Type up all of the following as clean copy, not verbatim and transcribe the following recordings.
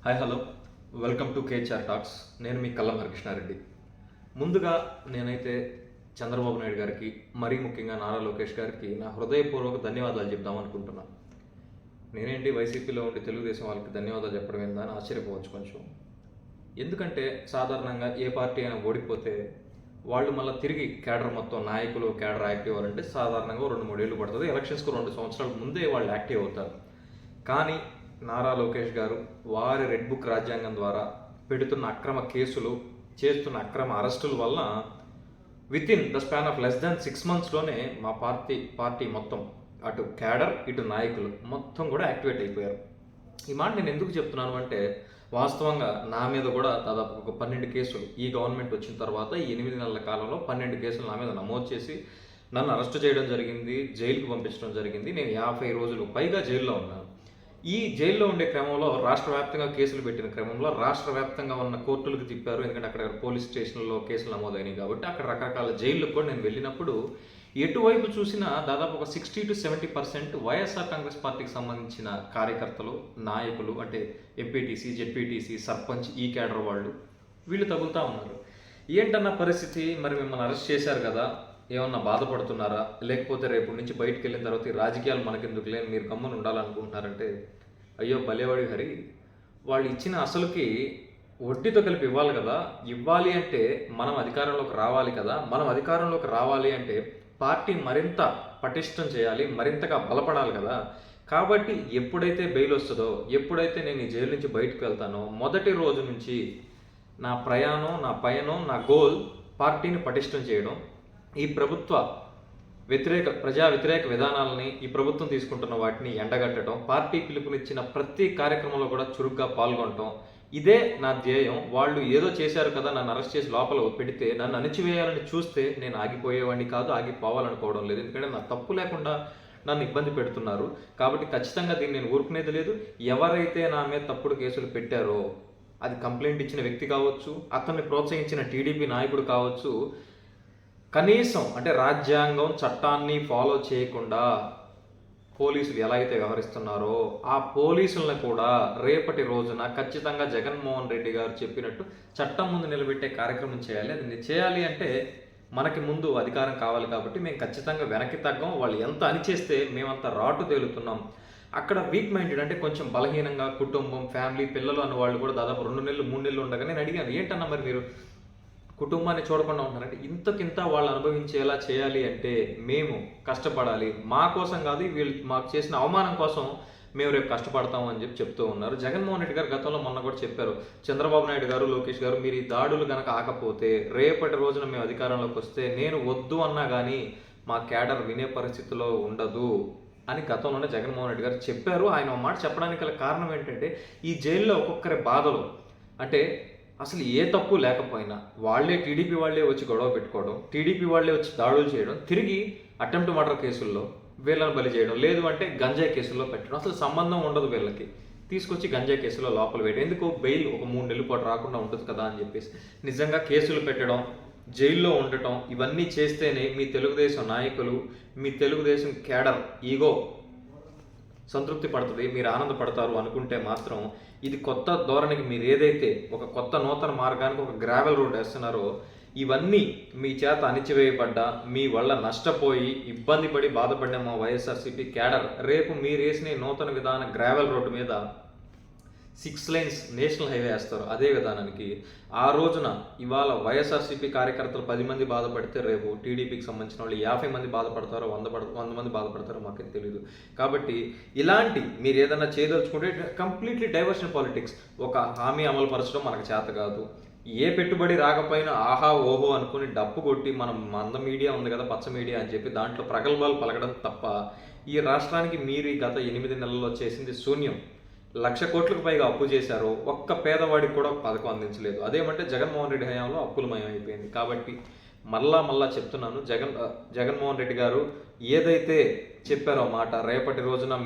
Hi hello welcome to KHR talks. నేను మీ కల్లం హరికృష్ణారెడ్డి. ముందుగా నేనైతే చంద్రబాబు నాయుడు గారికి, మరీ ముఖ్యంగా నారా లోకేష్ గారికి నా హృదయపూర్వక ధన్యవాదాలు చెప్దాం అనుకుంటున్నా. నేనేంటి వైసీపీలో ఉండి తెలుగుదేశం వాళ్ళకి ధన్యవాదాలు చెప్పడం ఏందా అని ఆశ్చర్యపోవచ్చు కొంచెం. ఎందుకంటే సాధారణంగా ఏ పార్టీ అయినా ఓడిపోతే వాళ్ళు మళ్ళీ తిరిగి కేడర్ మొత్తం నాయకులు కేడర్ యాక్టివ్ అవ్వాలంటే సాధారణంగా 2-3 ఏళ్ళు పడుతుంది. ఎలక్షన్స్కు 2 సంవత్సరాల ముందే వాళ్ళు యాక్టివ్ అవుతారు. కానీ నారా లోకేష్ గారు వారి రెడ్ బుక్ రాజ్యాంగం ద్వారా పెడుతున్న అక్రమ కేసులు, చేస్తున్న అక్రమ అరెస్టుల వల్ల within the span of less than 6 monthsలోనే మా పార్టీ మొత్తం, అటు క్యాడర్ ఇటు నాయకులు మొత్తం కూడా యాక్టివేట్ అయిపోయారు. ఈ మాట నేను ఎందుకు చెప్తున్నాను అంటే, వాస్తవంగా నా మీద కూడా దాదాపు ఒక 12 కేసులు ఈ గవర్నమెంట్ వచ్చిన తర్వాత ఈ 8 నెలల కాలంలో 12 కేసులు నా మీద నమోదు చేసి నన్ను అరెస్ట్ చేయడం జరిగింది, జైలుకు పంపించడం జరిగింది. నేను 50 రోజులు పైగా జైల్లో ఉన్నాను. ఈ జైల్లో ఉండే క్రమంలో రాష్ట్ర వ్యాప్తంగా కేసులు పెట్టిన క్రమంలో రాష్ట్ర వ్యాప్తంగా ఉన్న కోర్టులకు తిప్పారు. ఎందుకంటే అక్కడ పోలీస్ స్టేషన్లో కేసులు నమోదైనాయి కాబట్టి అక్కడ రకరకాల జైళ్ళకు కూడా నేను వెళ్ళినప్పుడు ఎటువైపు చూసినా దాదాపు ఒక 60-70% వైఎస్ఆర్ కాంగ్రెస్ పార్టీకి సంబంధించిన కార్యకర్తలు, నాయకులు, అంటే ఎంపీటీసీ, జెడ్పీటీసీ, సర్పంచ్, ఈ క్యాడర్ వాళ్ళు వీళ్ళు తగులుతూ ఉన్నారు. ఏంటన్న పరిస్థితి, మరి మిమ్మల్ని అరెస్ట్ చేశారు కదా, ఏమన్నా బాధపడుతున్నారా, లేకపోతే రేపు నుంచి బయటకు వెళ్ళిన తర్వాత ఈ రాజకీయాలు మనకెందుకు లేని మీరు గమ్మున ఉండాలనుకుంటున్నారంటే, అయ్యో భలేవాడి హరి, వాళ్ళు ఇచ్చిన అసలుకి వడ్డీతో కలిపి ఇవ్వాలి కదా. ఇవ్వాలి అంటే మనం అధికారంలోకి రావాలి కదా. మనం అధికారంలోకి రావాలి అంటే పార్టీ మరింత పటిష్టం చేయాలి, మరింతగా బలపడాలి కదా. కాబట్టి ఎప్పుడైతే బెయిల్ వస్తుందో, ఎప్పుడైతే నేను ఈ జైలు నుంచి బయటకు వెళ్తానో, మొదటి రోజు నుంచి నా ప్రయాణం, నా పయనం, నా గోల్ పార్టీని పటిష్టం చేయడం, ఈ ప్రజా వ్యతిరేక విధానాలని ఈ ప్రభుత్వం తీసుకుంటున్న వాటిని ఎండగట్టడం, పార్టీ పిలుపునిచ్చిన ప్రతి కార్యక్రమంలో కూడా చురుగ్గా పాల్గొనటం, ఇదే నా ధ్యేయం. వాళ్ళు ఏదో చేశారు కదా, నన్ను అరెస్ట్ చేసి లోపల పెడితే, నన్ను అణిచివేయాలని చూస్తే నేను ఆగిపోయేవాడిని కాదు, ఆగిపోవాలనుకోవడం లేదు. ఎందుకంటే నా తప్పు లేకుండా నన్ను ఇబ్బంది పెడుతున్నారు. కాబట్టి ఖచ్చితంగా దీన్ని నేను ఊరుకునేది లేదు. ఎవరైతే నా మీద తప్పుడు కేసులు పెట్టారో, అది కంప్లైంట్ ఇచ్చిన వ్యక్తి కావచ్చు, అతన్ని ప్రోత్సహించిన టీడీపీ నాయకుడు కావచ్చు, కనీసం అంటే రాజ్యాంగం చట్టాన్ని ఫాలో చేయకుండా పోలీసులు ఎలా అయితే వ్యవహరిస్తున్నారో ఆ పోలీసులను కూడా రేపటి రోజున ఖచ్చితంగా జగన్మోహన్ రెడ్డి గారు చెప్పినట్టు చట్టం ముందు నిలబెట్టే కార్యక్రమం చేయాలి. అది చేయాలి అంటే మనకి ముందు అధికారం కావాలి. కాబట్టి మేము ఖచ్చితంగా వెనక్కి తగ్గం. వాళ్ళు ఎంత అనిచేస్తే మేమంత రాటు తేలుతున్నాం. అక్కడ వీక్ మైండెడ్ అంటే కొంచెం బలహీనంగా కుటుంబం, ఫ్యామిలీ, పిల్లలు అన్న వాళ్ళు కూడా దాదాపు 2 నెలలు 3 నెలలు ఉండగా నేను అడిగాను, ఏంటన్నా మరి మీరు కుటుంబాన్ని చూడకుండా ఉంటారంటే, ఇంతకింత వాళ్ళు అనుభవించేలా చేయాలి అంటే మేము కష్టపడాలి. మా కోసం కాదు, వీళ్ళు మాకు చేసిన అవమానం కోసం మేము రేపు కష్టపడతాము అని చెప్తూ ఉన్నారు. జగన్మోహన్ రెడ్డి గారు గతంలో మొన్న కూడా చెప్పారు, చంద్రబాబు నాయుడు గారు, లోకేష్ గారు, మీరు ఈ దాడులు కనుక ఆకపోతే రేపటి రోజున మేము అధికారంలోకి వస్తే నేను వద్దు అన్నా కానీ మా క్యాడర్ వినే పరిస్థితిలో ఉండదు అని గతంలోనే జగన్మోహన్ రెడ్డి గారు చెప్పారు. ఆయన మాట చెప్పడానికి గల కారణం ఏంటంటే, ఈ జైల్లో ఒక్కొక్కరి బాధలు, అంటే అసలు ఏ తప్పు లేకపోయినా టీడీపీ వాళ్ళే వచ్చి గొడవ పెట్టుకోవడం, టీడీపీ వాళ్ళే వచ్చి దాడులు చేయడం, తిరిగి అటెంప్ట్ మర్డర్ కేసుల్లో వీళ్ళని బలి చేయడం, లేదు అంటే గంజాయి కేసుల్లో పెట్టడం, అసలు సంబంధం ఉండదు వీళ్ళకి, తీసుకొచ్చి గంజాయి కేసులో లోపల వేయడం, ఎందుకు బెయిల్ ఒక 3 నెలల పాటు రాకుండా ఉంటుంది కదా అని చెప్పేసి నిజంగా కేసులు పెట్టడం, జైల్లో ఉండటం, ఇవన్నీ చేస్తేనే మీ తెలుగుదేశం నాయకులు, మీ తెలుగుదేశం క్యాడర్ ఈగో సంతృప్తి పడుతుంది, మీరు ఆనందపడతారు అనుకుంటే మాత్రం ఇది కొత్త ధోరణికి మీరు ఏదైతే ఒక కొత్త నూతన మార్గానికి ఒక గ్రావెల్ రోడ్ వేస్తున్నారో, ఇవన్నీ మీ చేత అణిచివేయబడ్డా, మీ వల్ల నష్టపోయి ఇబ్బంది పడి బాధపడిన మా వైఎస్ఆర్సీపీ క్యాడర్ రేపు మీరు వేసిన నూతన విధాన గ్రావెల్ రోడ్డు మీద 6 lanes నేషనల్ హైవే వేస్తారు. అదే విధానానికి ఆ రోజున ఇవాళ వైఎస్ఆర్సీపీ కార్యకర్తలు 10 మంది బాధపడితే రేపు టీడీపీకి సంబంధించిన వాళ్ళు 50 మంది బాధపడతారో 100 మంది బాధపడతారో మాకు తెలియదు. కాబట్టి ఇలాంటి మీరు ఏదైనా చేయదలుచుకుంటే కంప్లీట్లీ డైవర్షన్ పాలిటిక్స్, ఒక హామీ అమలు పరచడం మనకు చేత కాదు. ఏ పెట్టుబడి రాకపోయినా ఆహా ఓహో అనుకుని డప్పు కొట్టి మనం మంద మీడియా ఉంది కదా, పచ్చ మీడియా అని చెప్పి దాంట్లో ప్రగల్భాలు పలకడం తప్ప ఈ రాష్ట్రానికి మీరు గత 8 నెలల్లో చేసింది శూన్యం. 1,00,000 కోట్లకు పైగా అప్పు చేశారు, ఒక్క పేదవాడికి కూడా పథకం అందించలేదు. అదేమంటే జగన్మోహన్ రెడ్డి హయాంలో అప్పులమయం అయిపోయింది. కాబట్టి మళ్ళా చెప్తున్నాను, జగన్మోహన్ రెడ్డి గారు ఏదైతే చెప్పారో మాట, రేపటి రోజున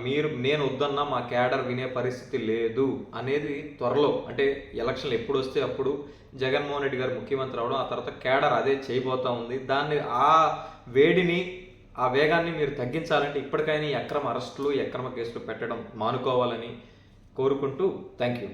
నేను వద్దన్నా మా క్యాడర్ వినే పరిస్థితి లేదు అనేది త్వరలో, అంటే ఎలక్షన్లు ఎప్పుడు వస్తే అప్పుడు జగన్మోహన్ రెడ్డి గారు ముఖ్యమంత్రి అవడం, ఆ తర్వాత క్యాడర్ అదే చేయబోతా ఉంది. దాన్ని ఆ వేడిని, ఆ వేగాన్ని మీరు తగ్గించాలంటే ఇప్పటికైనా ఈ అక్రమ అరెస్టులు, ఈ అక్రమ కేసులు పెట్టడం మానుకోవాలని కోరుకుంటూ థ్యాంక్ యూ.